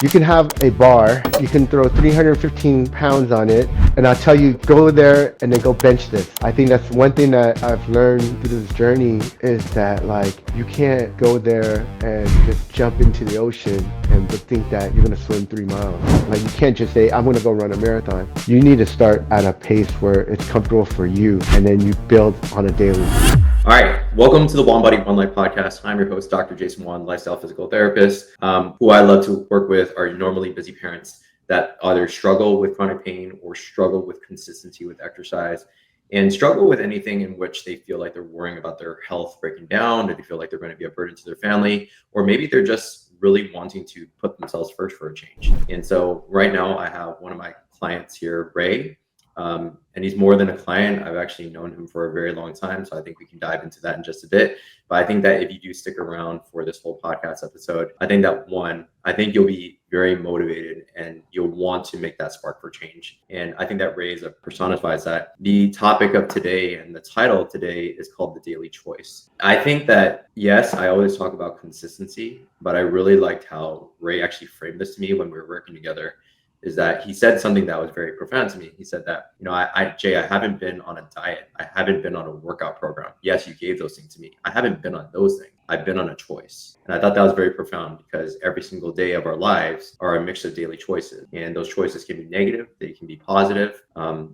You can have a bar, you can throw 315 pounds on it, and I'll tell you, go there and then go bench this. I think that's one thing that I've learned through this journey is that like you can't go there and just jump into the ocean and think that you're gonna swim 3 miles. Like you can't just say, I'm gonna go run a marathon. You need to start at a pace where it's comfortable for you, and then you build on a daily. All right, welcome to the One Body, One Life podcast. I'm your host, Dr. Jason Won, lifestyle physical therapist, who I love to work with are normally busy parents that either struggle with chronic pain or struggle with consistency with exercise and struggle with anything in which they feel like they're worrying about their health breaking down, or they feel like they're going to be a burden to their family, or maybe they're just really wanting to put themselves first for a change. And so right now I have one of my clients here, Ray. And he's more than a client. I've actually known him for a very long time. So I think we can dive into that in just a bit. But I think that if you do stick around for this whole podcast episode, I think that I think you'll be very motivated and you'll want to make that spark for change. And I think that Ray personifies that. The topic of today and the title of today is called The Daily Choice. I think that, yes, I always talk about consistency, but I really liked how Ray actually framed this to me when we were working together. Is that he said something that was very profound to me. He said that, Jay, I haven't been on a diet. I haven't been on a workout program. Yes, you gave those things to me. I haven't been on those things. I've been on a choice. And I thought that was very profound because every single day of our lives are a mix of daily choices. And those choices can be negative. They can be positive.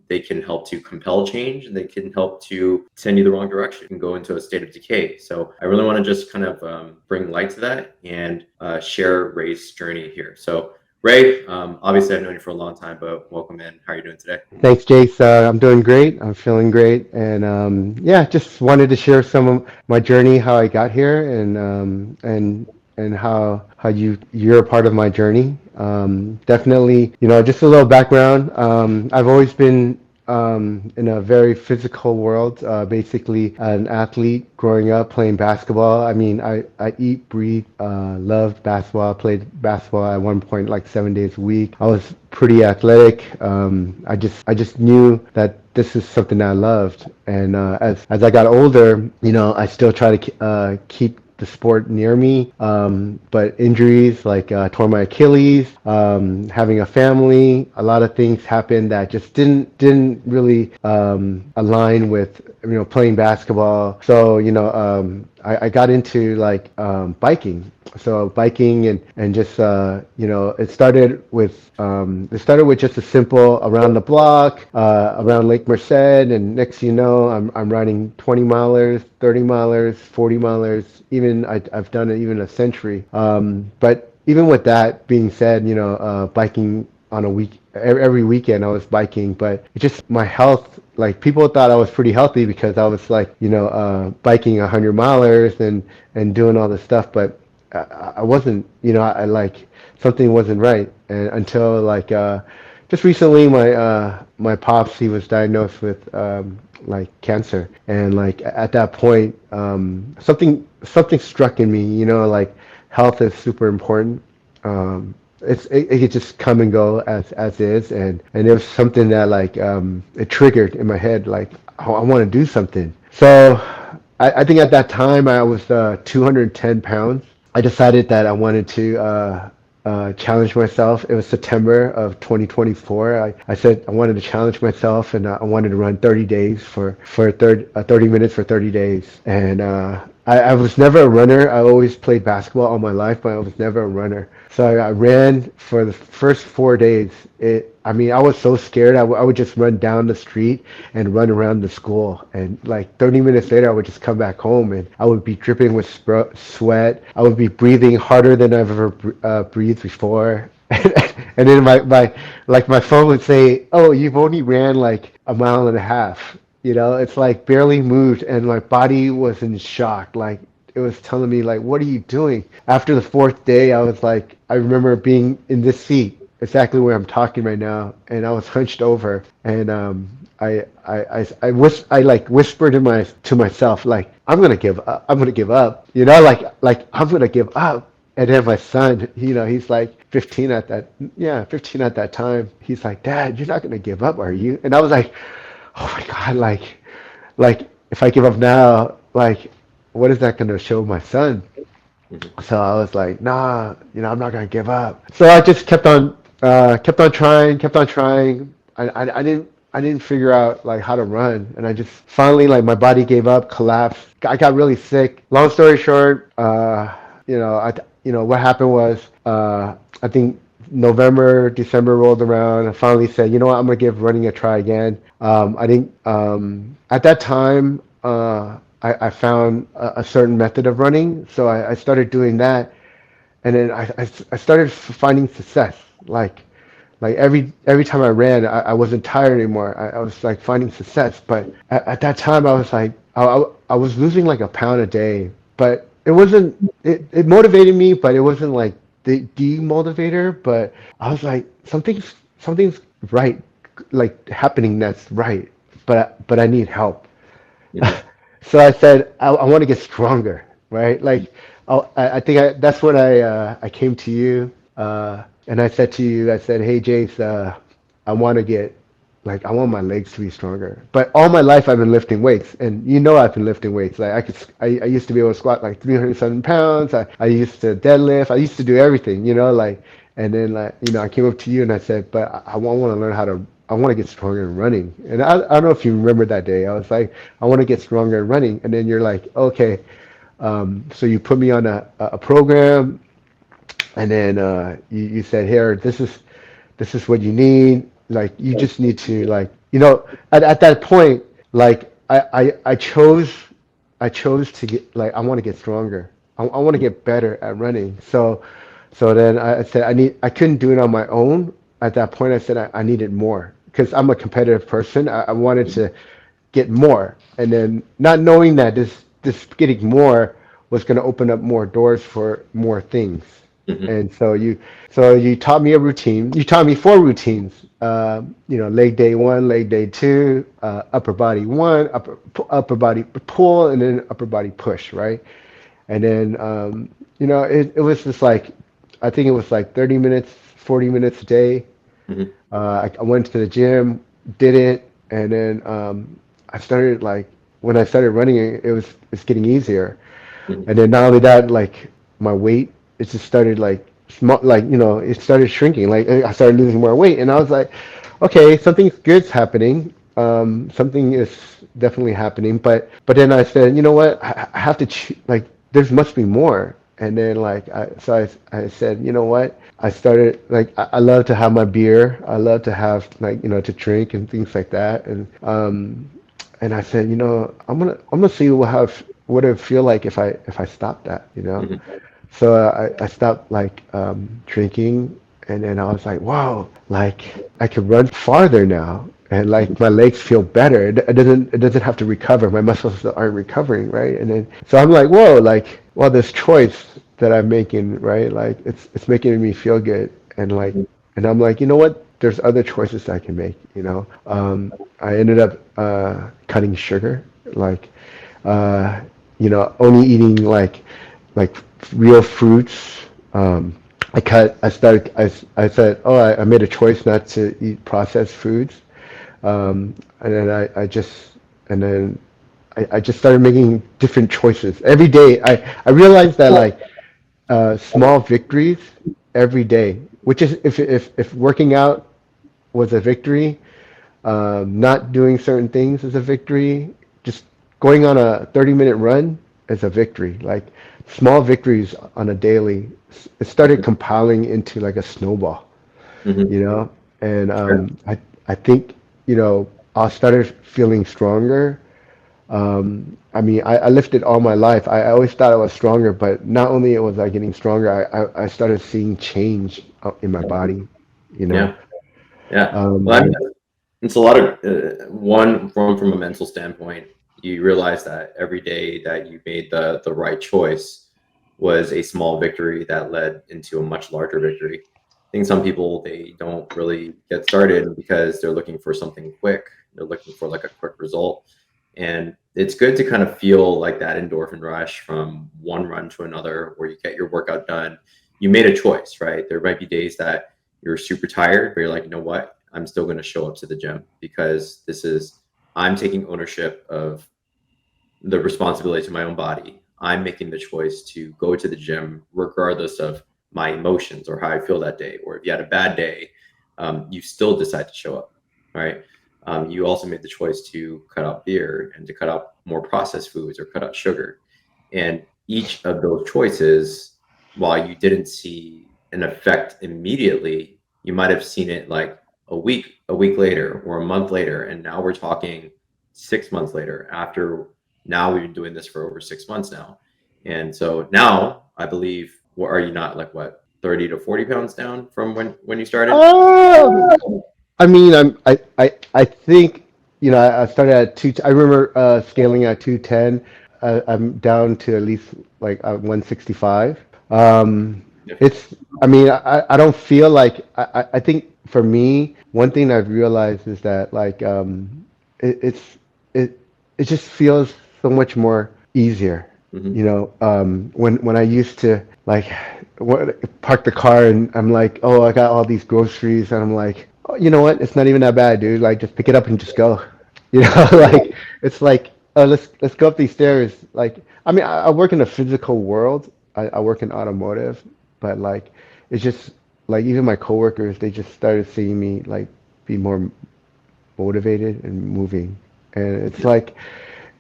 They can help to compel change, and they can help to send you the wrong direction and go into a state of decay. So I really want to just kind of bring light to that and share Ray's journey here. So Ray, obviously I've known you for a long time, but welcome in. How are you doing today? Thanks, Jace. I'm doing great. I'm feeling great, and just wanted to share some of my journey, how I got here, and how you're a part of my journey. Definitely, just a little background. I've always been in a very physical world, basically an athlete growing up playing basketball. I mean, I eat, breathe, loved basketball. I played basketball at one point like 7 days a week. I was pretty athletic. I just knew that this is something that I loved. And as I got older, I still try to keep the sport near me, but injuries like tore my Achilles, having a family, a lot of things happened that just didn't really align with playing basketball. So I got into like biking. So biking and just it started with just a simple around the block, around Lake Merced, and next thing you know, I'm riding 20 milers, 30 milers, 40 milers, even I've done it even a century. But even with that being said, biking on a week, every weekend I was biking, but it just my health. Like people thought I was pretty healthy because I was like biking 100 milers and doing all this stuff, but I wasn't. I like something wasn't right, and until like just recently, my pops, he was diagnosed with like cancer, and like at that point, something struck in me. Like health is super important. It could just come and go as is, and it was something that like it triggered in my head, like I want to do something. So I think at that time I was 210 pounds. I decided that I wanted to challenge myself. It was September of 2024. I said I wanted to challenge myself, and I wanted to run 30 days for 30 minutes for 30 days. And I was never a runner. I always played basketball all my life, but I was never a runner. So I ran for the first 4 days. I was so scared. I would just run down the street and run around the school. And like 30 minutes later, I would just come back home and I would be dripping with sweat. I would be breathing harder than I've ever breathed before. And then my phone would say, "Oh, you've only ran like a mile and a half." It's like barely moved, and my body was in shock. Like it was telling me, like, what are you doing? After the fourth day, I was like, I remember being in this seat, exactly where I'm talking right now, and I was hunched over, and I like whispered to myself, like, I'm gonna give up. I'm gonna give up. Like I'm gonna give up. And then my son, he's like 15 at that time. He's like, "Dad, you're not gonna give up, are you?" And I was like, oh my God, like if I give up now, like what is that going to show my son? Mhm. So I was like, nah, I'm not gonna give up. So I just kept on trying, kept on trying. I didn't figure out like how to run, and I just finally like my body gave up, collapsed. I got really sick. Long story short, what happened was, I think November, December rolled around. I finally said, you know what, I'm gonna give running a try again. I think at that time. I found a certain method of running, so I started doing that, and then I started finding success. Like every time I ran, I wasn't tired anymore. I was like finding success, but at that time I was like I was losing like a pound a day, but it wasn't it motivated me, but it wasn't like the demotivator. But I was like something's right, like happening that's right, but I need help. Mhm. So I said, I want to get stronger, right? Like, that's when I came to you, and I said to you, I said, hey, Jace, I want to get, like, I want my legs to be stronger. But all my life I've been lifting weights, and I've been lifting weights. Like, I used to be able to squat like 307 pounds. I used to deadlift. I used to do everything, like, and then like, I came up to you and I said, but I want to learn how to. I want to get stronger in running. And I don't know if you remember that day. I was like, I want to get stronger in running. And then you're like, okay. So you put me on a program, and then you said, here, this is what you need. Like, you just need to, like, at that point, like, I chose to get, like, I want to get stronger. I want to get better at running. So then I said, I couldn't do it on my own. At that point, I said I needed more because I'm a competitive person. I wanted to get more, and then not knowing that this getting more was going to open up more doors for more things. Mhm. And so you taught me a routine. You taught me four routines. Leg day one, leg day two, upper body one, upper body pull, and then upper body push, right? And then it was just like, I think it was like 30 minutes, 40 minutes a day. Mhm. I went to the gym, did it, and then I started, like, when I started running, it's getting easier. Mhm. And then not only that, like, my weight, it just started like small, like, it started shrinking. Like, I started losing more weight, and I was like, okay, something good's happening. Something is definitely happening. But then I said, you know what? I have to like, there must be more. And then, like, I said, you know what? I started, like, I love to have my beer. I love to have, like, to drink and things like that. And I said, I'm gonna see what it feel like if I stop that. Mhm. So I stopped, like, drinking, and then I was like, wow, like, I can run farther now, and like my legs feel better. It doesn't have to recover. My muscles aren't recovering, right? And then so I'm like, whoa, like, well, this choice that I'm making, right? Like, it's making me feel good, and like, Mhm. and I'm like, you know what? There's other choices I can make. I ended up cutting sugar, like, uh, only eating, like real fruits. I said, oh, I made a choice not to eat processed foods. And then and then I just started making different choices every day. I realized that, like, small victories every day, which is, if working out was a victory, not doing certain things is a victory. Just going on a 30-minute run is a victory. Like, small victories on a daily, it started Mhm. compiling into like a snowball, Mhm. you know? And Sure. I think, I started feeling stronger. I mean, I lifted all my life. I always thought I was stronger, but not only was I getting stronger, I started seeing change in my body, you know? Yeah. Yeah. Well, I mean, Um, it's a lot of one from a mental standpoint. You realize that every day that you made the right choice was a small victory that led into a much larger victory. I think some people, they don't really get started because they're looking for something quick. They're looking for like a quick result. And it's good to kind of feel like that endorphin rush from one run to another where you get your workout done. You made a choice, right? There might be days that you're super tired, but you're like, you know what? I'm still going to show up to the gym because I'm taking ownership of the responsibility to my own body. I'm making the choice to go to the gym regardless of my emotions or how I feel that day. Or if you had a bad day, you still decide to show up, right? You also made the choice to cut out beer and to cut out more processed foods or cut out sugar. And each of those choices, while you didn't see an effect immediately, you might have seen it like a week later, or a month later. And now we're talking 6 months later, after now we've been doing this for over 6 months now. And so now I believe, what are you, not like what, 30 to 40 pounds down from when you started? I mean, I think, I started at two. I remember scaling at 210. I'm down to at least like 165. Yeah. It's, I mean, I don't feel like, I think for me, one thing I've realized is that like, it, it's, it, it just feels so much more easier. Hmm. When I used to like park the car and I'm like, oh, I got all these groceries, and I'm like, oh, you know what? It's not even that bad, dude. Like, just pick it up and just go. Like it's like, oh, let's go up these stairs. Like, I mean, I work in a physical world. I work in automotive, but like, it's just like even my coworkers, they just started seeing me like be more motivated and moving, and it's Yeah. like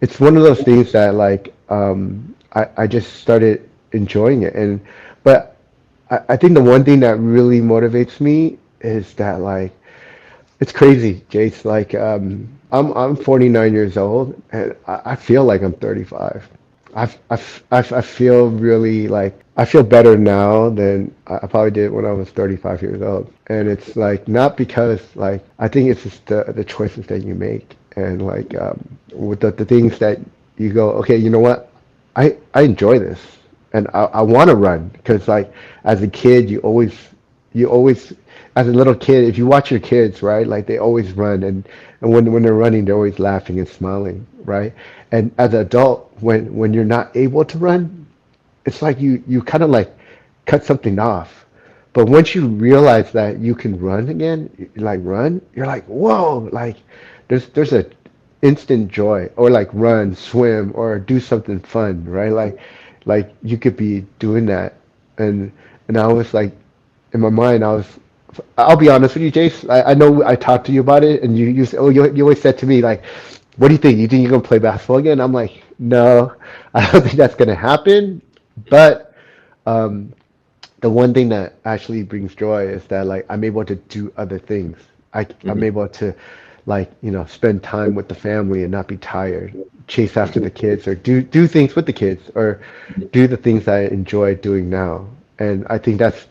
it's one of those things that like I just started enjoying it. And but I think the one thing that really motivates me is that like it's crazy, Jace. Like I'm 49 years old and I feel like I'm 35. I feel really like I feel better now than I probably did when I was 35 years old. And it's like not because like I think it's just the choices that you make and like with the things that you go, okay, you know what? I enjoy this and I want to run because like as a kid you always as a little kid, if you watch your kids, right, like they always run, and when they're running, they're always laughing and smiling, right? And as an adult, when you're not able to run, it's like you kind of like cut something off. But once you realize that you can run again, like run, you're like, whoa, like there's a instant joy, or like run, swim, or do something fun, right? Like you could be doing that, and and I was like, in my mind, I'll be honest with you, Jace. I know I talked to you about it, and you always said to me like, "What do you think? You think you're gonna play basketball again?" I'm like, "No, I don't think that's gonna happen." But um, the one thing that actually brings joy is that like I'm able to do other things. I'm Hmm. able to like spend time with the family and not be tired, chase after the kids, or do things with the kids, or do the things I enjoy doing now. And I think that's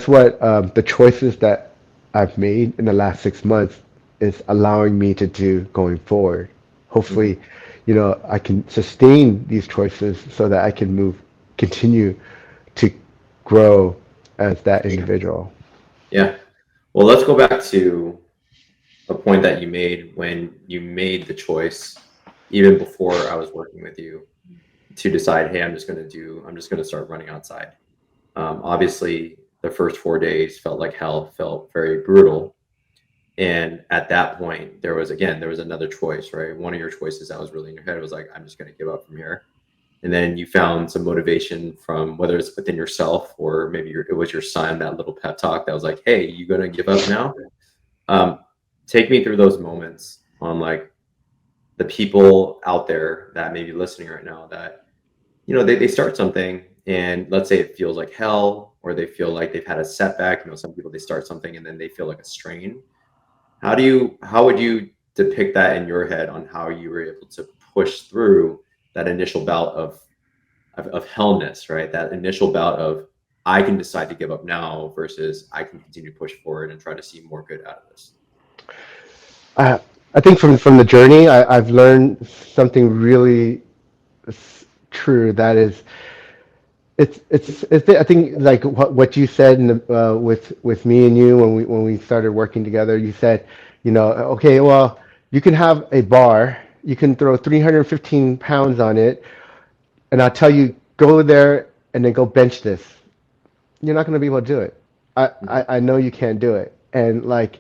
what the choices that I've made in the last 6 months is allowing me to do going forward. Hmm. Hopefully, I can sustain these choices so that I can continue to grow as that individual. Yeah. Well, let's go back to a point that you made when you made the choice, even before I was working with you, to decide, hey, I'm just going to start running outside. Obviously, the first 4 days felt like hell, felt very brutal. And at that point, there was another choice, right? One of your choices that was really in your head was like, I'm just going to give up from here. And then you found some motivation from, whether it's within yourself or maybe it was your son, that little pep talk that was like, hey, you going to give up now? Um, Take me through those moments on like the people out there that may be listening right now that, they start something, and let's say it feels like hell, or they feel like they've had a setback. Some people, they start something and then they feel like a strain. How would you depict that in your head on how you were able to push through that initial bout of hellness, right? That initial bout of, I can decide to give up now versus I can continue to push forward and try to see more good out of this. I, I think from the journey, I've learned something really true. That is, I think like what you said with me and you when we started working together. You said, okay, well, you can have a bar, you can throw 315 pounds on it, and I'll tell you, go there and then go bench this. You're not going to be able to do it. Mhm. I know you can't do it. And like,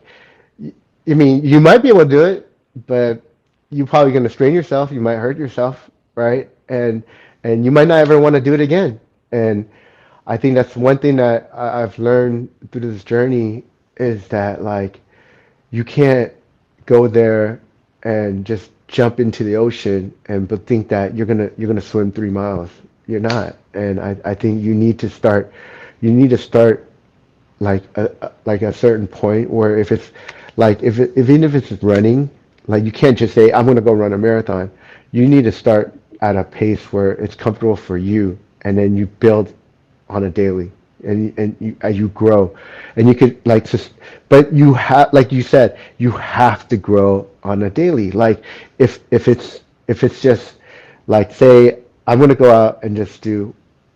I mean, you might be able to do it, but you're probably going to strain yourself. You might hurt yourself, right? and you might not ever want to do it again. And I think that's one thing that I've learned through this journey is that like you can't go there and just jump into the ocean and but think that you're gonna swim 3 miles. You're not. And I think you need to start like like a certain point where if it's like if even if it's running, like you can't just say I'm gonna go run a marathon. You need to start at a pace where it's comfortable for you, and then you build on a daily, and you, as you grow, and you could like just, but you have, like you said, you have to grow on a daily. Like if it's just like say I'm gonna go out and just do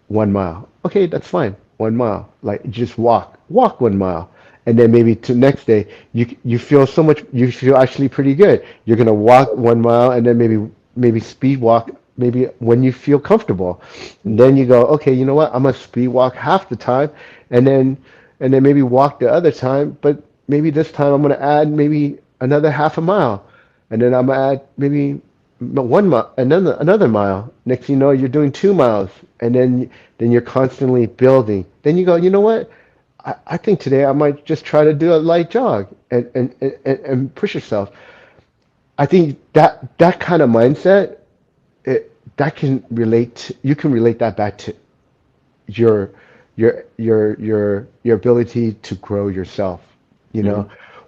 1 mile. Okay, that's fine. 1 mile. Like just walk 1 mile, and then maybe to next day you feel so much. You feel actually pretty good. You're gonna walk 1 mile, and then maybe speed walk. Maybe when you feel comfortable, and then you go, okay, you know what? I'm gonna speed walk half the time, and then maybe walk the other time. But maybe this time I'm gonna add maybe another half a mile, and then I'm gonna add maybe 1 mile, another mile. Next thing you know, you're doing 2 miles, and then you're constantly building. Then you go, you know what? I think today I might just try to do a light jog and push yourself. I think that kind of mindset, that can you can relate that back to your your ability to grow yourself. You know,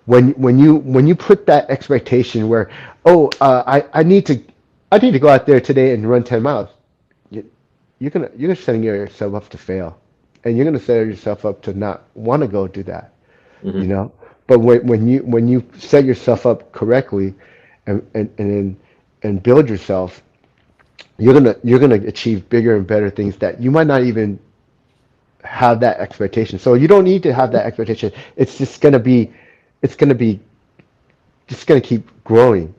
Hmm. when you put that expectation where, oh, I need to go out there today and run 10 miles. you, you're setting yourself up to fail, and you're gonna set yourself up to not want to go do that. You Hmm. know, but when you set yourself up correctly, and build yourself, you're gonna achieve bigger and better things that you might not even have that expectation. So you don't need to have that expectation. It's gonna be just gonna keep growing,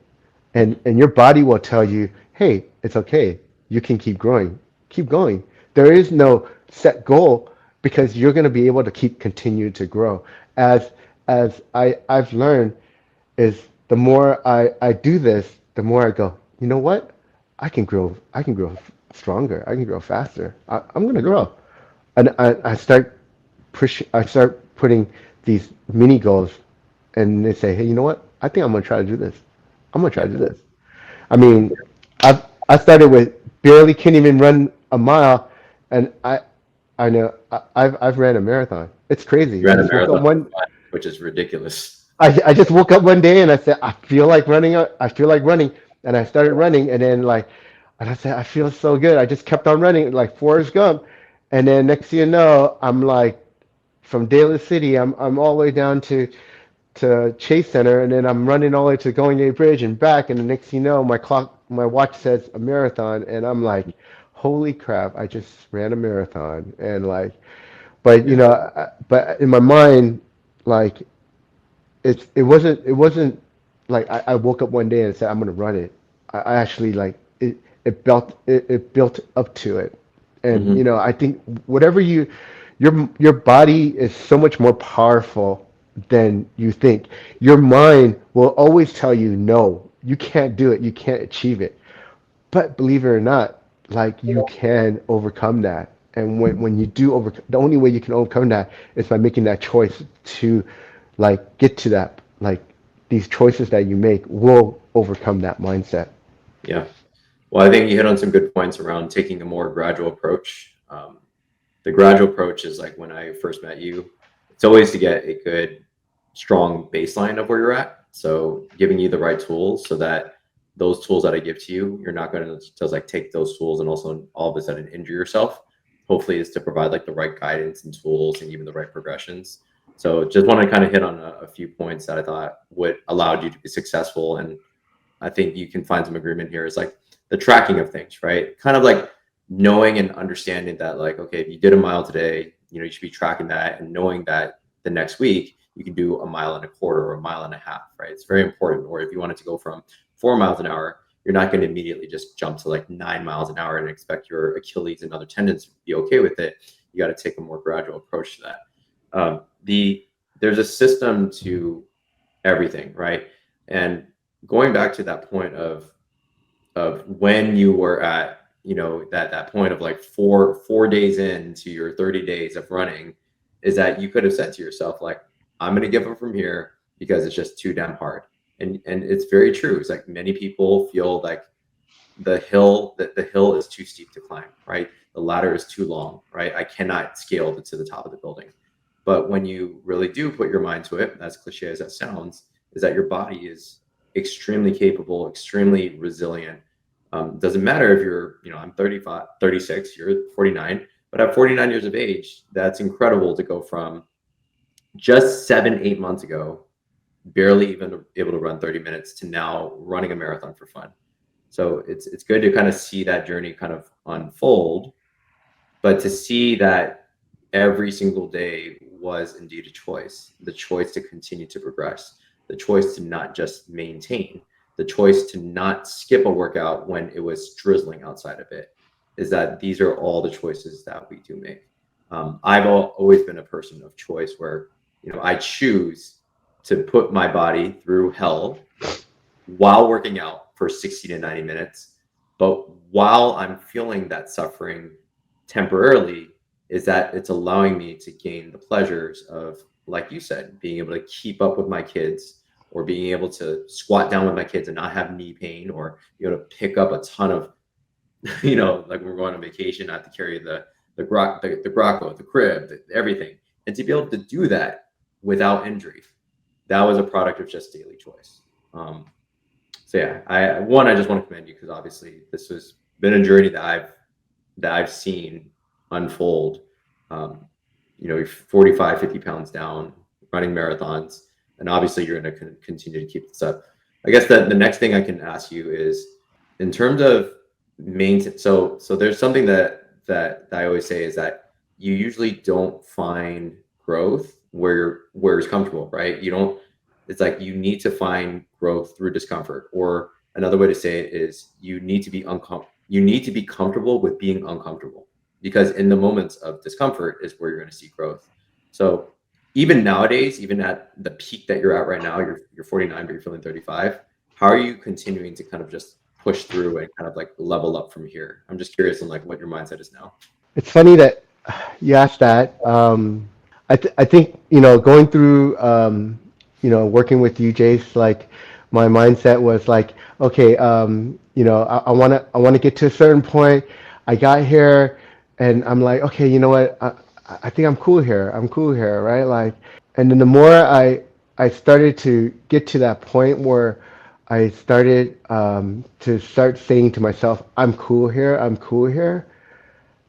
and Hmm. and your body will tell you, hey, it's okay. You can keep growing. Keep going. There is no set goal because you're gonna be able to keep continue to grow. As I've learned is the more I do this, the more I go, you know what? I can grow stronger. I can grow faster. I'm gonna grow. And I start putting these mini goals, and they say, hey, you know what? I think I'm gonna try to do this. I'm gonna try Yeah. to do this. I mean, I started with barely can't even run a mile, and I know I've ran a marathon. It's crazy. You I ran a just woke up marathon, one which is ridiculous. I just woke up one day and I said, I feel like running. I feel like running. And I started running. And then, like, and I said, I feel so good. I just kept on running like Forrest Gump. And then next thing you know, I'm like from Daly City, I'm all the way down to Chase Center. And then I'm running all the way to Golden Gate Bridge and back. And the next thing you know, my watch says a marathon. And I'm like, holy crap, I just ran a marathon. And like, but Yeah. but in my mind, like, it wasn't like I woke up one day and said I'm gonna run it. I actually like it built up to it. And Hmm. I think whatever your body is so much more powerful than you think. Your mind will always tell you no, you can't do it, you can't achieve it. But believe it or not, like you can overcome that. And when you do overcome, the only way you can overcome that is by making that choice to like get to that. Like these choices that you make will overcome that mindset. Yeah. Well, I think you hit on some good points around taking a more gradual approach. The gradual approach is like when I first met you, it's always to get a good, strong baseline of where you're at. So giving you the right tools so that those tools that I give to you, you're not going to just like take those tools and also all of a sudden injure yourself. Hopefully, is to provide like the right guidance and tools and even the right progressions. So just want to kind of hit on a few points that I thought would allowed you to be successful, and I think you can find some agreement here, is like the tracking of things, right? Kind of like knowing and understanding that, like, okay, if you did a mile today, you should be tracking that and knowing that the next week you can do a mile and a quarter or a mile and a half, right? It's very important. Or if you wanted to go from 4 miles an hour, you're not going to immediately just jump to like 9 miles an hour and expect your Achilles and other tendons to be okay with it. You got to take a more gradual approach to that. There's a system to everything, right? And going back to that point of when you were at that point of like four days into your 30 days of running, is that you could have said to yourself, like, I'm going to give up from here because it's just too damn hard. And it's very true. It's like many people feel like the hill is too steep to climb, right? The ladder is too long, right? I cannot scale to the top of the building. But when you really do put your mind to it, as cliche as that sounds, is that your body is extremely capable, extremely resilient. Doesn't matter if you're, I'm 35, 36, you're 49, but at 49 years of age, that's incredible to go from just 7, 8 months ago, barely even able to run 30 minutes to now running a marathon for fun. So it's good to kind of see that journey kind of unfold, but to see that every single day was indeed a choice, the choice to continue to progress, the choice to not just maintain, the choice to not skip a workout when it was drizzling outside of it, is that these are all the choices that we do make. I've always been a person of choice where, I choose to put my body through hell while working out for 60 to 90 minutes. But while I'm feeling that suffering temporarily, is that it's allowing me to gain the pleasures of, like you said, being able to keep up with my kids, or being able to squat down with my kids and not have knee pain, or be able to pick up a ton of, like we're going on vacation, not to carry the Grocco, the crib, everything, and to be able to do that without injury. That was a product of just daily choice. So yeah, I just want to commend you, because obviously this has been a journey that I've seen unfold. You're 45, 50 pounds down, running marathons, and obviously you're going to continue to keep this up. I guess that the next thing I can ask you is, in terms of maintenance. So there's something that I always say, is that you usually don't find growth where it's comfortable, right? You don't. It's like you need to find growth through discomfort, or another way to say it is you need to be comfortable with being uncomfortable, because in the moments of discomfort is where you're going to see growth. So even nowadays, even at the peak that you're at right now, you're 49, but you're feeling 35. How are you continuing to kind of just push through and kind of like level up from here? I'm just curious on like what your mindset is now. It's funny that you asked that. I think, going through, working with you, Jace, like my mindset was like, okay, I want to get to a certain point. I got here, and I'm like, okay, you know what? I think I'm cool here. I'm cool here, right? Like, and then the more I started to get to that point where I started to start saying to myself, I'm cool here. I'm cool here.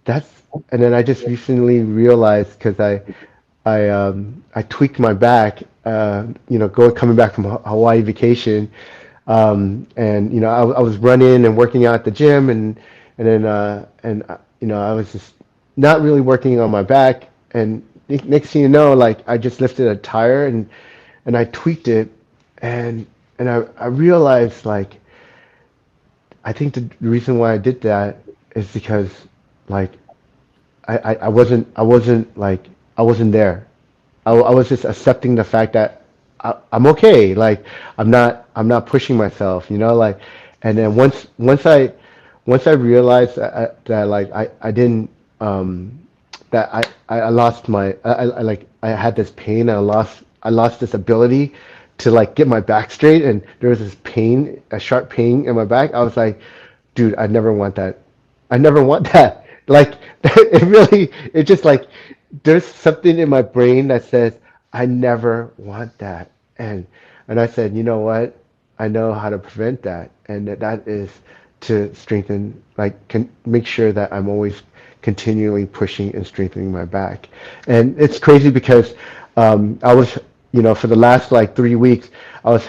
That's And then I just recently realized, because I tweaked my back, coming back from Hawaii vacation, and I was running and working out at the gym, and I was just not really working on my back, and next thing you know, like I just lifted a tire, and I tweaked it, and I realized, like, I think the reason why I did that is because, like, I wasn't there. I was just accepting the fact that I'm okay. Like, I'm not pushing myself, like. And then once I realized that like I didn't that I lost I had this pain. I lost this ability to like get my back straight, and there was this pain, a sharp pain in my back. I was like, dude, I never want that. I never want that. Like, it just like, there's something in my brain that says, I never want that. And I said, you know what? I know how to prevent that. And that is to strengthen, like, make sure that I'm always continually pushing and strengthening my back. And it's crazy because I was, for the last like 3 weeks, I was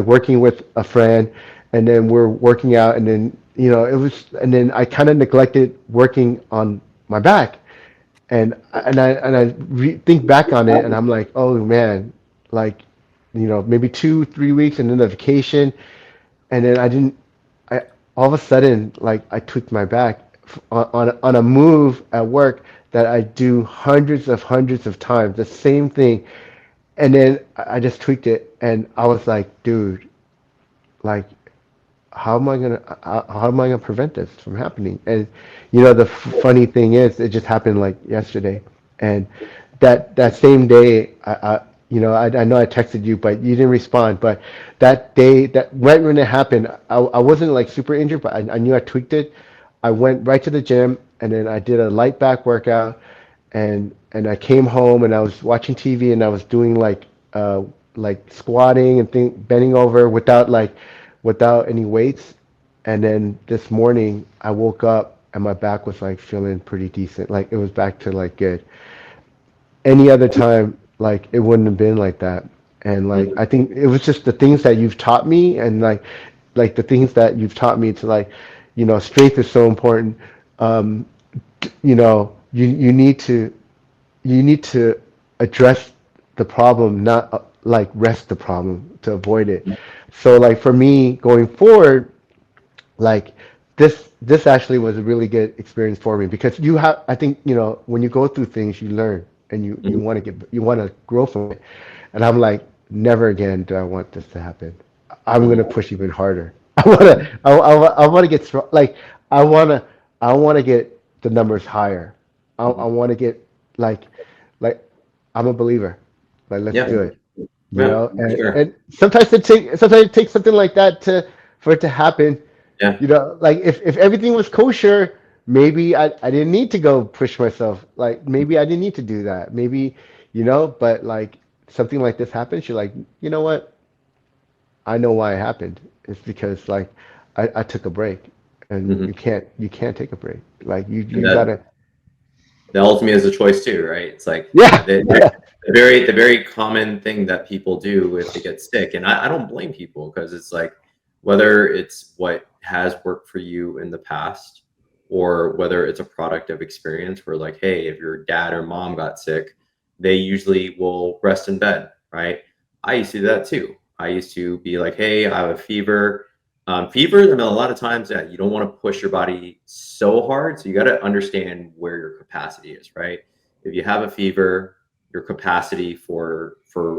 working with a friend, and then we're working out, and then and then I kind of neglected working on my back, and I think back on it, and I'm like, oh man, like, maybe 2 3 weeks, and then the vacation, and then I didn't. I All of a sudden, like, I tweaked my back on a move at work that I do hundreds of times, the same thing, and then I just tweaked it, and I was like, dude, like, how am I gonna prevent this from happening? And you know, the funny thing is, it just happened like yesterday, and that same day, you know, I know I texted you, but you didn't respond. But that day, that right when it happened, I wasn't like super injured, but I knew I tweaked it. I went right to the gym, and then I did a light back workout, and I came home and I was watching TV and I was doing like squatting and bending over without any weights. And then this morning I woke up and my back was like feeling pretty decent. Like it was back to like good. Any other time, like it wouldn't have been like that. And like Mhm. I think it was just the things that you've taught me, and like the things that you've taught me to like, you know, strength is so important. Um, you know, you need to address the problem, not like rest the problem to avoid it. So like for me going forward, like this actually was a really good experience for me because you have, I think, you know, when you go through things you learn and you Mhm. want to get, you want to grow from it. And I'm like, never again do I want this to happen. I'm gonna Mhm. push even harder. I want to get like I want to I want to get the numbers higher. I Mhm. want to get like like I'm a believer. Like let's Yeah, do it. You yeah, know, for sure. and sometimes it takes something like that to for it to happen. Yeah. You know, like if everything was kosher, maybe I didn't need to go push myself. Like maybe I didn't need to do that. Maybe, you know, but like something like this happens, you're like, you know what? I know why it happened. It's because like I took a break, and Hmm. you can't take a break. Like And you that gotta, that ultimately is a choice too, right? It's like yeah, the yeah. the very common thing that people do if they get sick, and I don't blame people because it's like whether it's what has worked for you in the past or whether it's a product of experience where like, hey, if your dad or mom got sick, they usually will rest in bed, right? I used to do that too. I used to be like, hey, I have a fever. Fever, I mean, a lot of times, yeah, you don't want to push your body so hard. So you got to understand where your capacity is, right? If you have a fever, your capacity for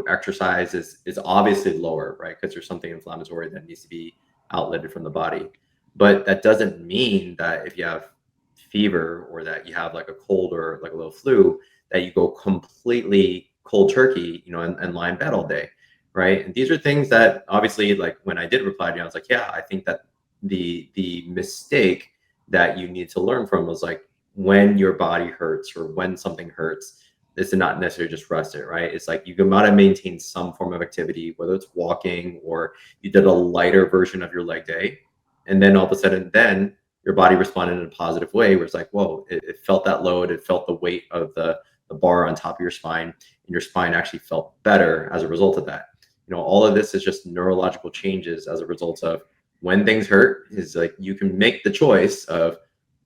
exercise is obviously lower, right? Because there's something inflammatory that needs to be outletted from the body. But that doesn't mean that if you have fever or that you have like a cold or like a little flu, that you go completely cold turkey, you know, and lie in bed all day, right? And these are things that obviously, like when I did reply to you, I was like, yeah, I think that the mistake that you need to learn from was like when your body hurts or when something hurts, this is not necessarily just rest it, right? It's like you gotta maintain some form of activity, whether it's walking or you did a lighter version of your leg day, and then all of a sudden, then your body responded in a positive way, where it's like, whoa, it felt that load, it felt the weight of the bar on top of your spine, and your spine actually felt better as a result of that. You know, all of this is just neurological changes as a result of when things hurt. Is like you can make the choice of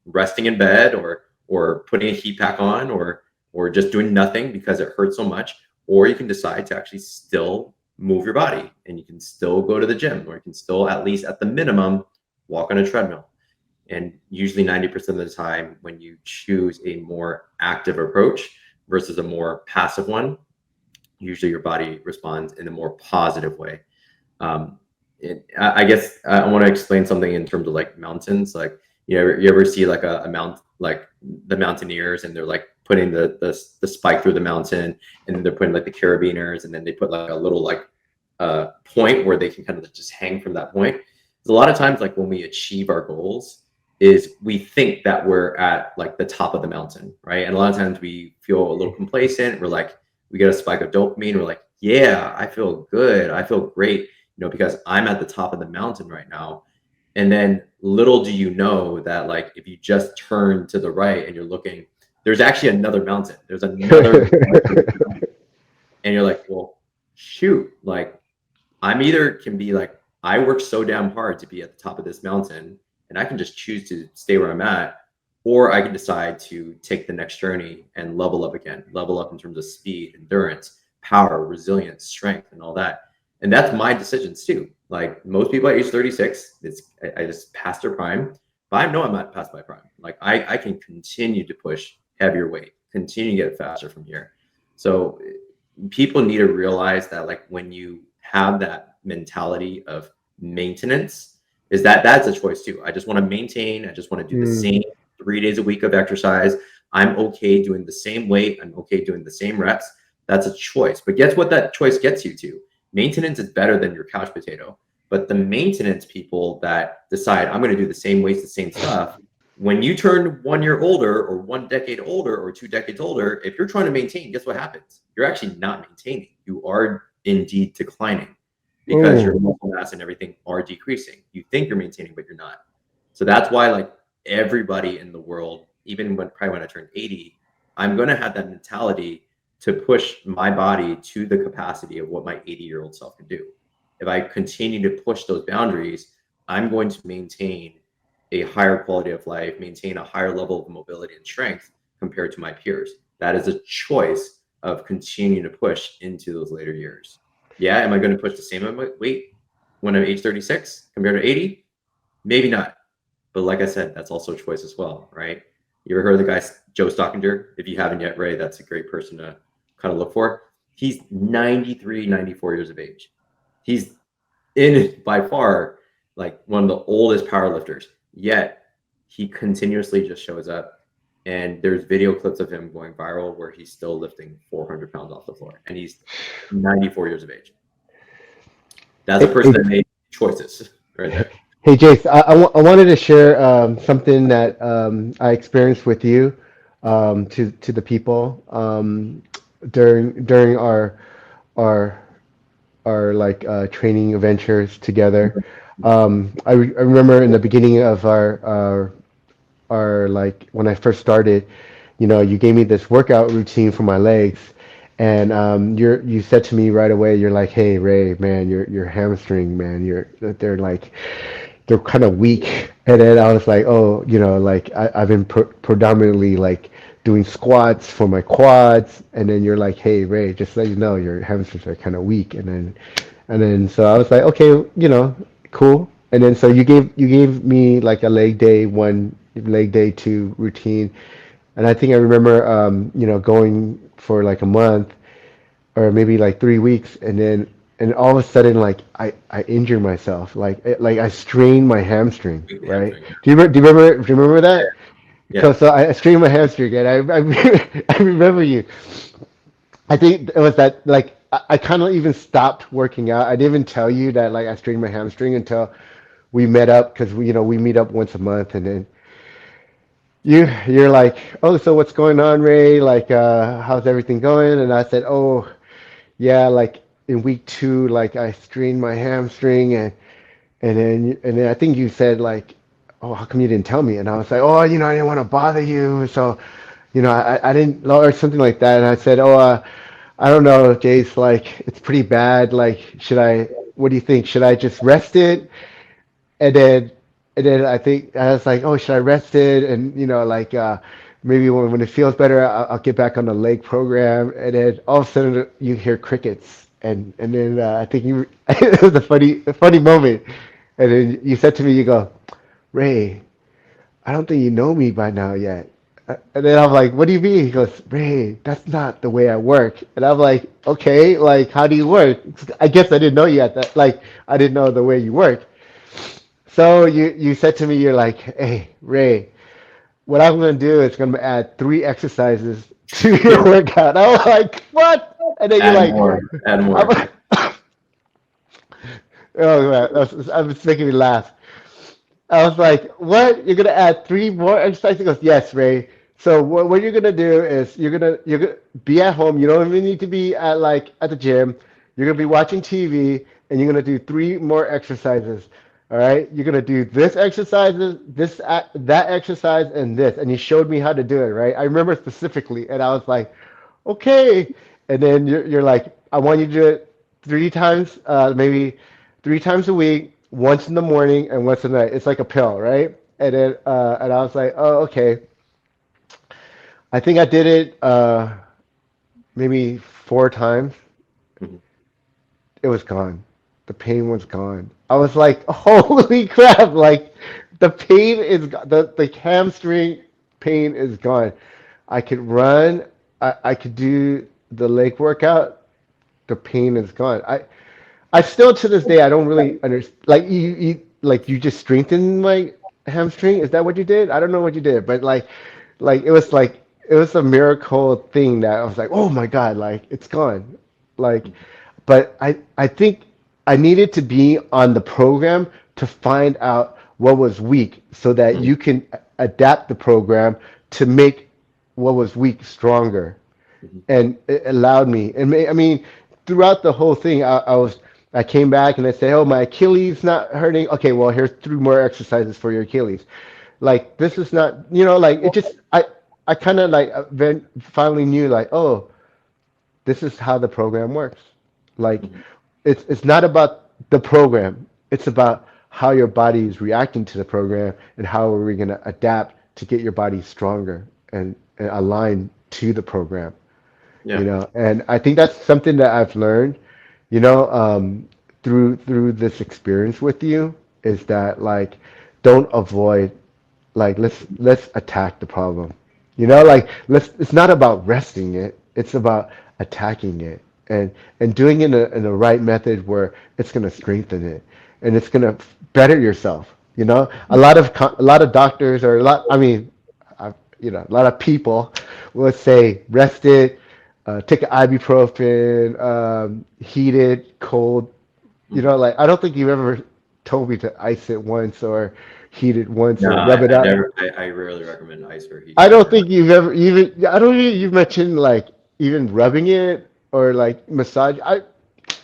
resting in bed or putting a heat pack on or just doing nothing because it hurts so much, or you can decide to actually still move your body and you can still go to the gym or you can still at least at the minimum walk on a treadmill. And usually 90% of the time when you choose a more active approach versus a more passive one, usually your body responds in a more positive way. um, I guess I want to explain something in terms of like mountains. Like you ever see like a mount, like the mountaineers, and they're like putting the spike through the mountain, and then they're putting like the carabiners, and then they put like a little like point where they can kind of just hang from that point. 'Cause a lot of times, like when we achieve our goals, is we think that we're at like the top of the mountain, right? And a lot of times we feel a little complacent. We're like, we get a spike of dopamine. We're like, yeah, I feel good. I feel great, you know, because I'm at the top of the mountain right now. And then little do you know that like if you just turn to the right and you're looking, there's actually another mountain. There's another, and you're like, well, shoot, like I'm either can be like, I work so damn hard to be at the top of this mountain and I can just choose to stay where I'm at, or I can decide to take the next journey and level up again, level up in terms of speed, endurance, power, resilience, strength, and all that. And that's my decisions too. Like most people at age 36, I just passed their prime, but I know I'm not past my prime. Like I can continue to push heavier weight, continue to get faster from here. So people need to realize that like when you have that mentality of maintenance, is that that's a choice too. I just want to maintain. I just want to do the Mm. same 3 days a week of exercise. I'm okay doing the same weight. I'm okay doing the same reps. That's a choice. But guess what that choice gets you to? Maintenance is better than your couch potato. But the maintenance people that decide I'm going to do the same weights, the same stuff, when you turn 1 year older or 1 decade older or 2 decades older, if you're trying to maintain, guess what happens? You're actually not maintaining. You are indeed declining because your Oh. muscle mass and everything are decreasing. You think you're maintaining, but you're not. So that's why, like, everybody in the world, even when I turn 80, I'm going to have that mentality to push my body to the capacity of what my 80-year-old self can do. If I continue to push those boundaries, I'm going to maintain a higher quality of life, maintain a higher level of mobility and strength compared to my peers. That is a choice of continuing to push into those later years. Yeah, am I going to push the same weight when I'm age 36 compared to 80? Maybe not. But like I said, that's also a choice as well, right? You ever heard of the guy Joe Stockinger? If you haven't yet, Ray, that's a great person to kind of look for. He's 93, 94 years of age. He's in by far like one of the oldest powerlifters. Yet he continuously just shows up, and there's video clips of him going viral where he's still lifting 400 pounds off the floor, and he's 94 years of age. That's a Hey, person that made choices right there. hey, Jace, I wanted to share something that I experienced with you to the people during our like training adventures together. I remember in the beginning of our like when I first started, you gave me this workout routine for my legs, and you said to me right away, you're like, hey Ray, man, your hamstring, man, they're like they're kind of weak. And then I was like, oh, like I've been predominantly like doing squats for my quads, and then you're like, hey Ray, just let you know your hamstrings are kind of weak, and then so I was like, okay, cool. And then so you gave me like a leg day two routine, and I think I remember going for like a month or maybe like 3 weeks, and all of a sudden like I injure myself, like I strained my hamstring, Weak right? hamstring. Do you remember that? Yeah. So I strained my hamstring, and I remember you. I think it was that like I kind of even stopped working out. I didn't even tell you that like I strained my hamstring until we met up, because we meet up once a month, and then you're like, oh, so what's going on, Ray? Like, how's everything going? And I said, oh, yeah, like in week two, like I strained my hamstring, and then I think you said like, oh, how come you didn't tell me? And I was like, oh, I didn't want to bother you, so I didn't, or something like that. And I said, oh, I don't know, Jace, like it's pretty bad. Like, what do you think? Should I just rest it? And then, I think I was like, oh, should I rest it? And like maybe when it feels better, I'll get back on the leg program. And then all of a sudden you hear crickets, and then I think it was a funny moment. And then you said to me, you go, Ray, I don't think you know me by now yet. And then I'm like, what do you mean? He goes, Ray, that's not the way I work. And I'm like, okay, like how do you work? I guess I didn't know you at that. Like I didn't know the way you work. So you said to me, you're like, hey, Ray, what I'm gonna do is gonna add 3 exercises to your workout. I was like, what? And then you're Add like, more. Add more. I'm, oh man, that was making me laugh. I was like, what? You're gonna add 3 more exercises? He goes, yes, Ray. So what you're gonna do is you're gonna be at home. You don't even need to be at the gym. You're gonna be watching TV, and you're gonna do 3 more exercises. All right. You're gonna do this exercises, that exercise, and this. And you showed me how to do it. Right. I remember specifically, and I was like, okay. And then you're like, I want you to do it 3 times, maybe 3 times a week, once in the morning and once at night. It's like a pill, right? And I was like, oh, okay. I think I did it maybe 4 times. Mhm. It was gone. The pain was gone. I was like, holy crap! Like the pain is the hamstring pain is gone. I could run. I could do the leg workout. The pain is gone. I still to this day I don't really understand. Like like you just strengthened my hamstring. Is that what you did? I don't know what you did, but like it was a miracle thing that I was like, oh my God, like it's gone. Like, but I think I needed to be on the program to find out what was weak so that Mhm. you can adapt the program to make what was weak stronger. Mhm. And it allowed me. And I mean, throughout the whole thing, I came back and I said, "Oh, my Achilles not hurting. Okay, well, here's three more exercises for your Achilles." Like this is not, like it just I kind of like then finally knew like, oh, this is how the program works. Like Mhm. it's not about the program. It's about how your body is reacting to the program and how are we going to adapt to get your body stronger and aligned to the program. Yeah. And I think that's something that I've learned, you know, through this experience with you is that like don't avoid, like let's attack the problem. Like let's it's not about resting it, it's about attacking it and doing it in a right method where it's going to strengthen it and it's going to better yourself. A lot of doctors or a lot, I mean, a lot of people will say rest it, take an ibuprofen, heat it, cold. Mhm. Like I don't think you've ever told me to ice it once or heat it once No, or rub it I up. never. I rarely recommend ice or heating I it. don't think you've ever even. I don't think you've mentioned like even rubbing it or like massage. I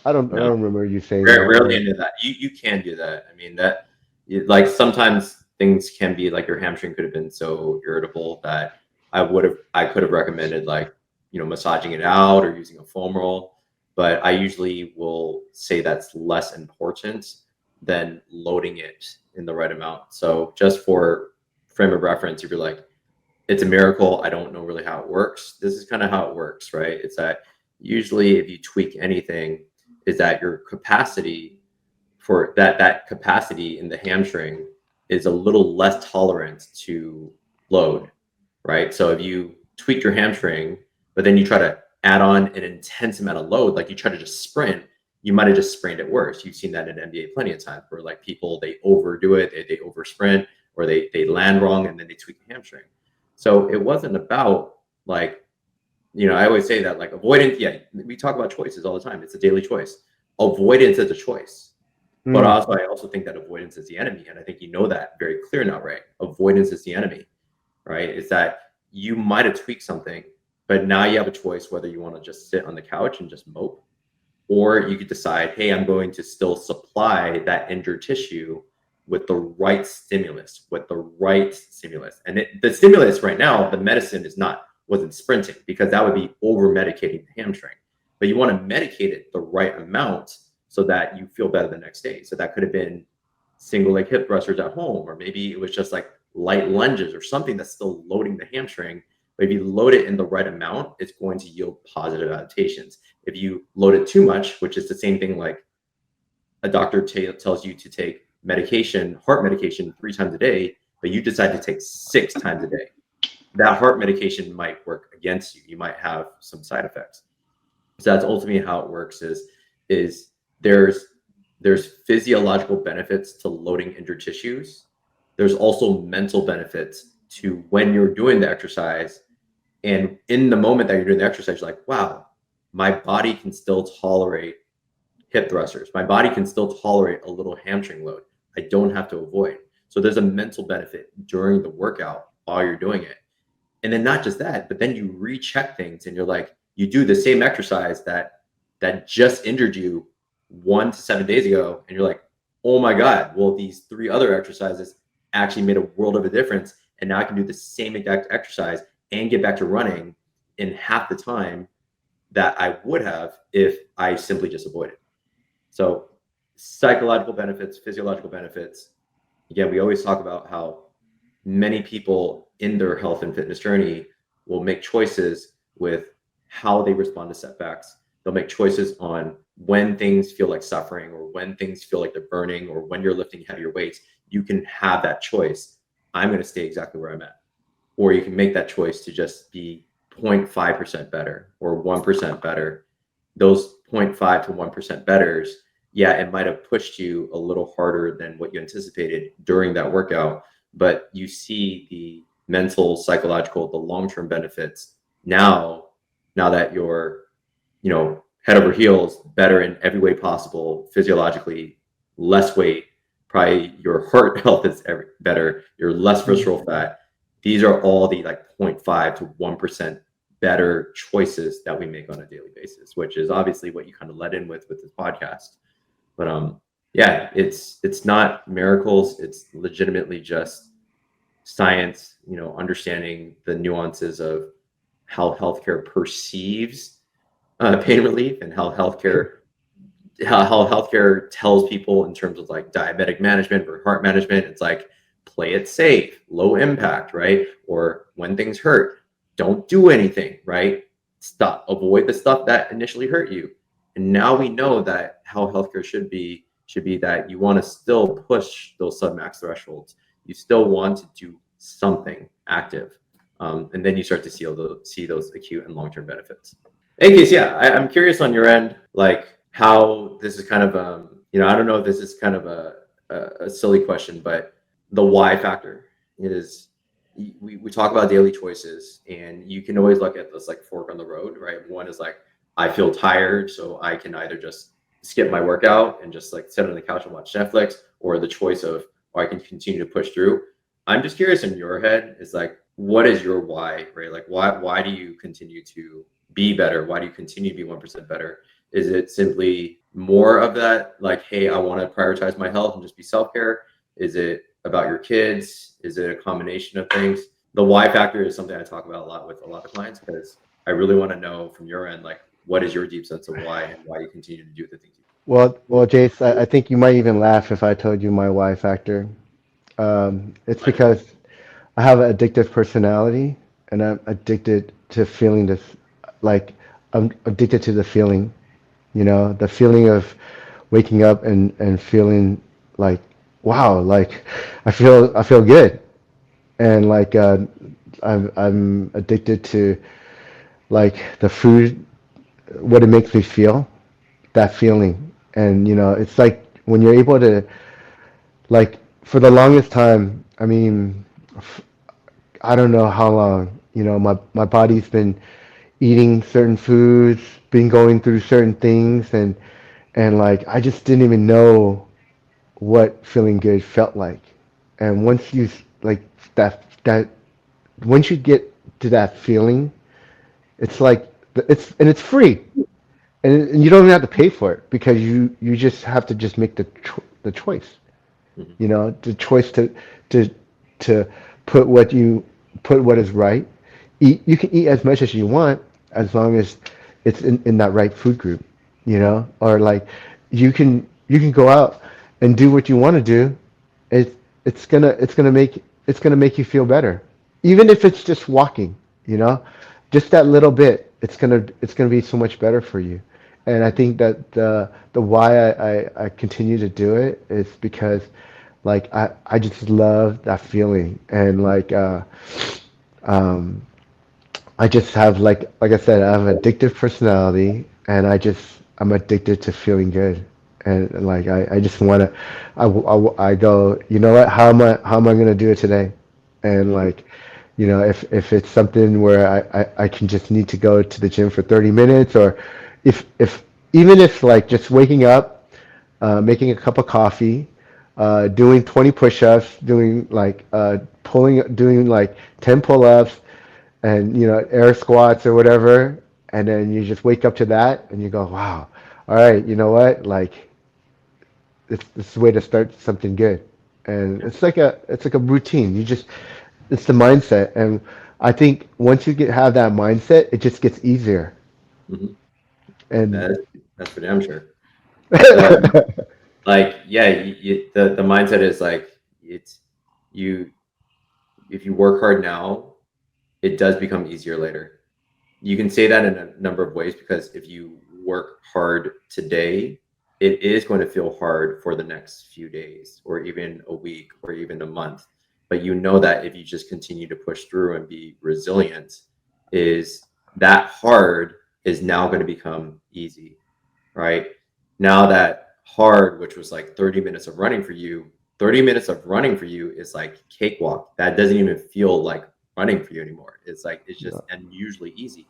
No, don't remember you saying that. rarely into that. You can do that. I mean like sometimes things can be like your hamstring could have been so irritable that I could have recommended like massaging it out or using a foam roll, but I usually will say that's less important than loading it in the right amount. So just for frame of reference, if you're like, it's a miracle, I don't know really how it works. This is kind of how it works, right? It's that usually if you tweak anything, is that your capacity for that capacity in the hamstring is a little less tolerant to load, right? So if you tweak your hamstring, but then you try to add on an intense amount of load, like you try to just sprint, you might have just sprained it worse. You've seen that in NBA plenty of times where like people they overdo it, they over sprint, or they land wrong and then they tweak the hamstring. So it wasn't about like, I always say that like avoidance, yeah, we talk about choices all the time. It's a daily choice. Avoidance is a choice. But Mm, also, I also think that avoidance is the enemy. And I think you know that very clear now, right? Avoidance is the enemy, right? It's that you might have tweaked something, but now you have a choice whether you want to just sit on the couch and just mope, or you could decide, hey, I'm going to still supply that injured tissue with the right stimulus, And the stimulus right now, the medicine wasn't sprinting because that would be over medicating the hamstring. But you want to medicate it the right amount so that you feel better the next day. So that could have been single leg hip thrusters at home, or maybe it was just like light lunges or something that's still loading the hamstring. But if you load it in the right amount, it's going to yield positive adaptations. If you load it too much, which is the same thing like a doctor tells you to take medication, heart medication 3 times a day, but you decide to take 6 times a day, that heart medication might work against you. You might have some side effects. So that's ultimately how it works is there's physiological benefits to loading injured tissues. There's also mental benefits to when you're doing the exercise. And in the moment that you're doing the exercise, you're like, wow, my body can still tolerate hip thrusters. My body can still tolerate a little hamstring load. I don't have to avoid. So there's a mental benefit during the workout while you're doing it. And then not just that, but then you recheck things and you're like, you do the same exercise that just injured you 1 to 7 days ago, and you're like, oh my God, well, these 3 other exercises actually made a world of a difference. And now I can do the same exact exercise and get back to running in half the time that I would have if I simply just avoided. So psychological benefits, physiological benefits. Again, we always talk about how many people in their health and fitness journey will make choices with how they respond to setbacks. They'll make choices on when things feel like suffering or when things feel like they're burning or when you're lifting heavier weights. You can have that choice. I'm going to stay exactly where I'm at. Or you can make that choice to just be 0.5% better or 1% better. Those 0.5 to 1% betters, yeah, it might have pushed you a little harder than what you anticipated during that workout, but you see the mental, psychological, the long-term benefits now, now that you're, head over heels, better in every way possible, physiologically, less weight, probably your heart health is better, you're less visceral fat. These are all the like 0.5 to 1% better choices that we make on a daily basis, which is obviously what you kind of led in with this podcast. But yeah, it's not miracles. It's legitimately just science, understanding the nuances of how healthcare perceives pain relief and how healthcare tells people in terms of like diabetic management or heart management. It's like play it safe, low impact, right? Or when things hurt, don't do anything, right? Stop, avoid the stuff that initially hurt you. And now we know that how healthcare should be that you want to still push those submax thresholds. You still want to do something active, and then you start to see those acute and long-term benefits. In case, yeah, I'm curious on your end, like how this is kind of, I don't know if this is kind of a silly question, but the why factor is we talk about daily choices, and you can always look at this like fork on the road, right? One is like, I feel tired, so I can either just skip my workout and just like sit on the couch and watch Netflix, or the choice of, or I can continue to push through. I'm just curious in your head is like, what is your why, right? Like, why do you continue to be better? Why do you continue to be 1% better? Is it simply more of that, like, hey, I want to prioritize my health and just be self-care? Is it about your kids? Is it a combination of things? The why factor is something I talk about a lot with a lot of clients, because I really want to know from your end, like, what is your deep sense of why, and why you continue to do the things you do? Well, Jace, I think you might even laugh if I told you my why factor. It's Like, because I have an addictive personality, and I'm addicted to feeling this, like I'm addicted to the feeling, the feeling of waking up and feeling like, wow, like I feel good, and like I'm addicted to like the food, what it makes me feel, that feeling, and it's like when you're able to, like, for the longest time, I mean, I don't know how long, my body's been eating certain foods, been going through certain things, and like I just didn't even know what feeling good felt like. And once you like that once you get to that feeling, it's like it's free, and you don't even have to pay for it, because you just have to just make the choice. mhm. The choice to to put what is right. You can eat as much as you want, as long as it's in that right food group, or like you can go out and do what you want to do. It's gonna make you feel better, even if it's just walking, you know just that little bit. It's gonna be so much better for you. And I think that the why I continue to do it is because, like, I just love that feeling. And like um I just have, like I said, I have an addictive personality, and I'm addicted to feeling good. And like I just want to, I go, you know what? How am I gonna do it today? And like, if it's something where I can just need to go to the gym for 30 minutes, or if even if like just waking up, making a cup of coffee, doing 20 push-ups, doing like doing like 10 pull-ups, and air squats or whatever, and then you just wake up to that and you go, wow, all right, you know what, like, it's a way to start something good. And it's like a routine. It's the mindset. And I think once you have that mindset, it just gets easier. Mhm. And That's for damn sure. The like, yeah, the mindset is like, it's you if you work hard now, it does become easier later. You can say that in a number of ways, because if you work hard today, it is going to feel hard for the next few days, or even a week, or even a month. But you know that if you just continue to push through and be resilient, is that hard is now going to become easy, right? Now that hard, which was like 30 minutes of running for you, 30 minutes of running for you is like cakewalk. That doesn't even feel like running for you anymore. It's like, it's just unusually easy.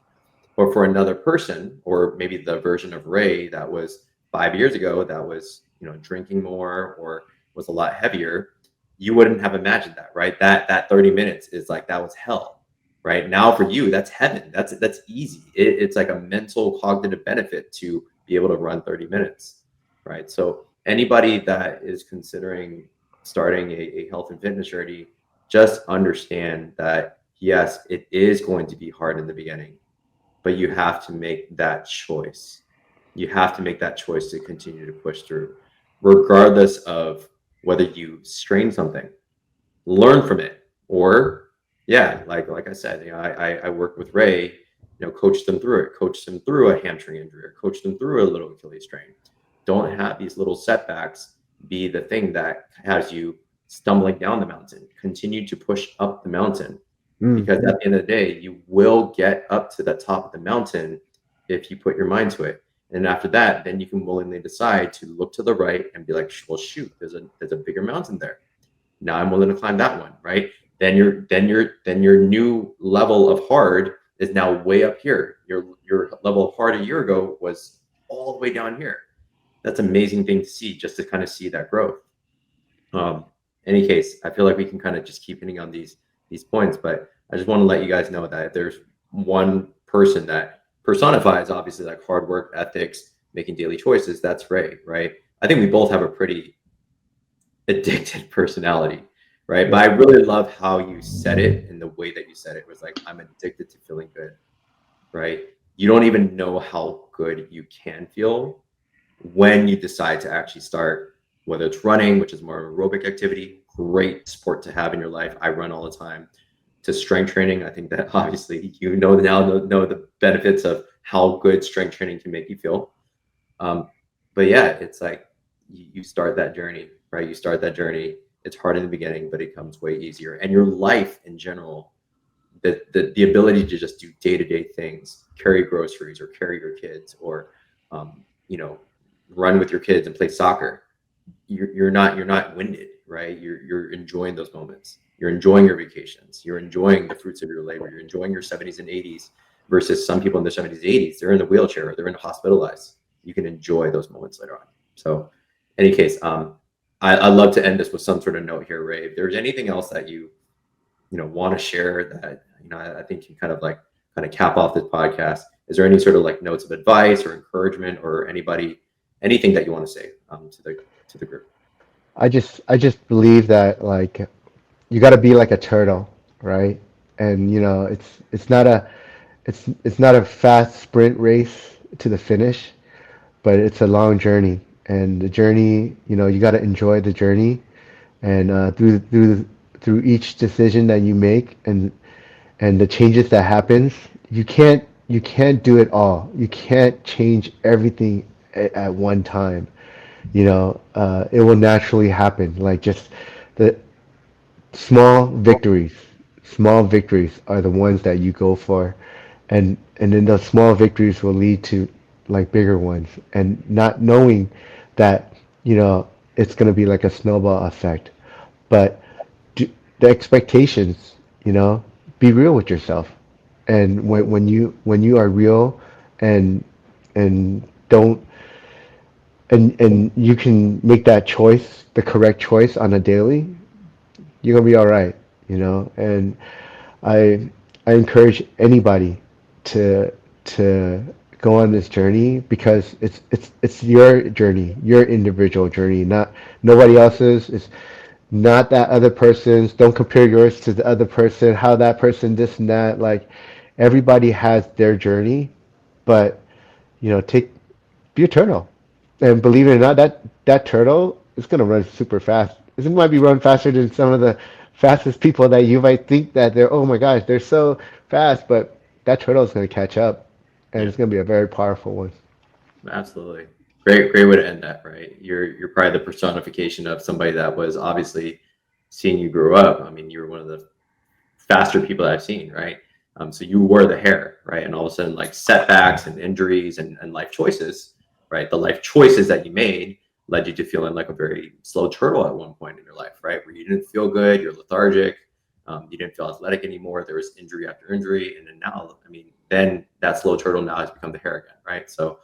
Or for another person, or maybe the version of Ray that was 5 years ago, that was, drinking more or was a lot heavier, you wouldn't have imagined that, right? That 30 minutes is like, that was hell, right? Now for you, that's heaven. That's easy. It's like a mental cognitive benefit to be able to run 30 minutes, right? So anybody that is considering starting a health and fitness journey, just understand that yes, it is going to be hard in the beginning, but you have to make that choice. You have to make that choice to continue to push through, regardless of whether you strain something, learn from it, or yeah, like I said, I worked with Ray, coached them through it, coached them through a hamstring injury, or coached them through a little Achilles strain. Don't have these little setbacks be the thing that has you stumbling down the mountain. Continue to push up the mountain, because at the end of the day, you will get up to the top of the mountain if you put your mind to it. And after that, then you can willingly decide to look to the right and be like, well, shoot, there's a bigger mountain there. Now I'm willing to climb that one, right? Then your new level of hard is now way up here. Your level of hard a year ago was all the way down here. That's an amazing thing to see, just to kind of see that growth. Any case, I feel like we can kind of just keep hitting on these points, but I just want to let you guys know that if there's one person that personifies obviously like hard work, ethics, making daily choices, that's Ray, right? I think we both have a pretty addicted personality, right? But I really love how you said it, and the way that you said it was like, I'm addicted to feeling good, right? You don't even know how good you can feel when you decide to actually start, whether it's running, which is more aerobic activity, great sport to have in your life. I run all the time, to strength training. I think that obviously know the benefits of how good strength training can make you feel. But yeah, it's like you start that journey, right? You start that journey. It's hard in the beginning, but it comes way easier. And your life in general, the ability to just do day-to-day things, carry groceries or carry your kids, or run with your kids and play soccer. You're not winded, right? You're enjoying those moments. You're enjoying your vacations. You're enjoying the fruits of your labor. You're enjoying your 70s and 80s, versus some people in their 70s and 80s, they're in the wheelchair, or they're in hospitalized. You can enjoy those moments later on. So any case, I'd love to end this with some sort of note here, Ray. If there's anything else that you want to share that, I think you kind of cap off this podcast. Is there any sort of like notes of advice or encouragement, or anything that you want to say to the group? I just believe that like you got to be like a turtle, right? And it's not a fast sprint race to the finish, but it's a long journey. And the journey, you got to enjoy the journey, and through each decision that you make, and the changes that happens, you can't do it all. You can't change everything at one time. It will naturally happen. Like just the small victories. Small victories are the ones that you go for, and then those small victories will lead to like bigger ones. And not knowing that, it's gonna be like a snowball effect. But the expectations, be real with yourself. And when you are real, and don't and you can make that choice, the correct choice on a daily, you're gonna be all right, And I I encourage anybody to go on this journey, because it's your journey, your individual journey, not nobody else's. It's not that other person's. Don't compare yours to the other person, how that person this and that. Like everybody has their journey, but take be a turtle. And believe it or not, that turtle is gonna run super fast. It might be run faster than some of the fastest people that you might think that they're, oh my gosh, they're so fast, but that turtle is gonna catch up, and Yeah, it's gonna be a very powerful one. absolutely. Great way to end that, right? You're probably the personification of somebody that was obviously seeing you grow up. I mean, you were one of the faster people that I've seen, right? So you were the hair, right? And all of a sudden, like setbacks and injuries and life choices, right? The life choices that you made led you to feeling like a very slow turtle at one point in your life, right? Where you didn't feel good, you're lethargic, you didn't feel athletic anymore. There was injury after injury. And then now, I mean, then that slow turtle now has become the hare again, right? So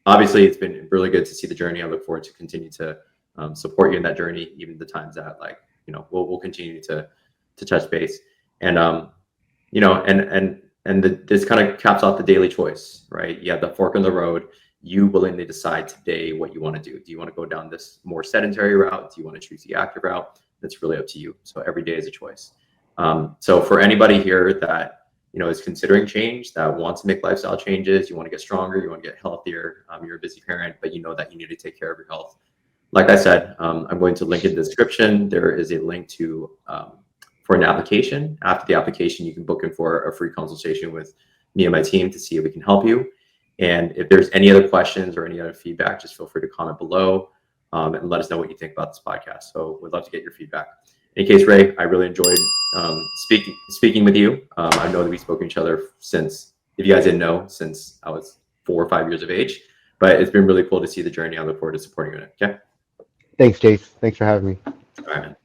obviously it's been really good to see the journey. I look forward to continue to support you in that journey, even the times that like, you know, we'll continue to touch base. And you know, this kind of caps off the daily choice, right? You have the fork in the road. You willingly decide today what you want to do. Do you want to go down this more sedentary route? Do you want to choose the active route? That's really up to you. So every day is a choice. So for anybody here that, you know, is considering change, that wants to make lifestyle changes, you want to get stronger, you want to get healthier, you're a busy parent, but you know that you need to take care of your health. Like I said, I'm going to link in the description. There is a link to for an application. After the application, you can book in for a free consultation with me and my team to see if we can help you. And if there's any other questions or any other feedback, just feel free to comment below and let us know what you think about this podcast. So we'd love to get your feedback. In case, Ray, I really enjoyed speaking with you. I know that we've spoken to each other since, if you guys didn't know, since I was 4 or 5 years of age. But it's been really cool to see the journey. I look forward to supporting you in it. Okay. Thanks, Jace. Thanks for having me. All right, man.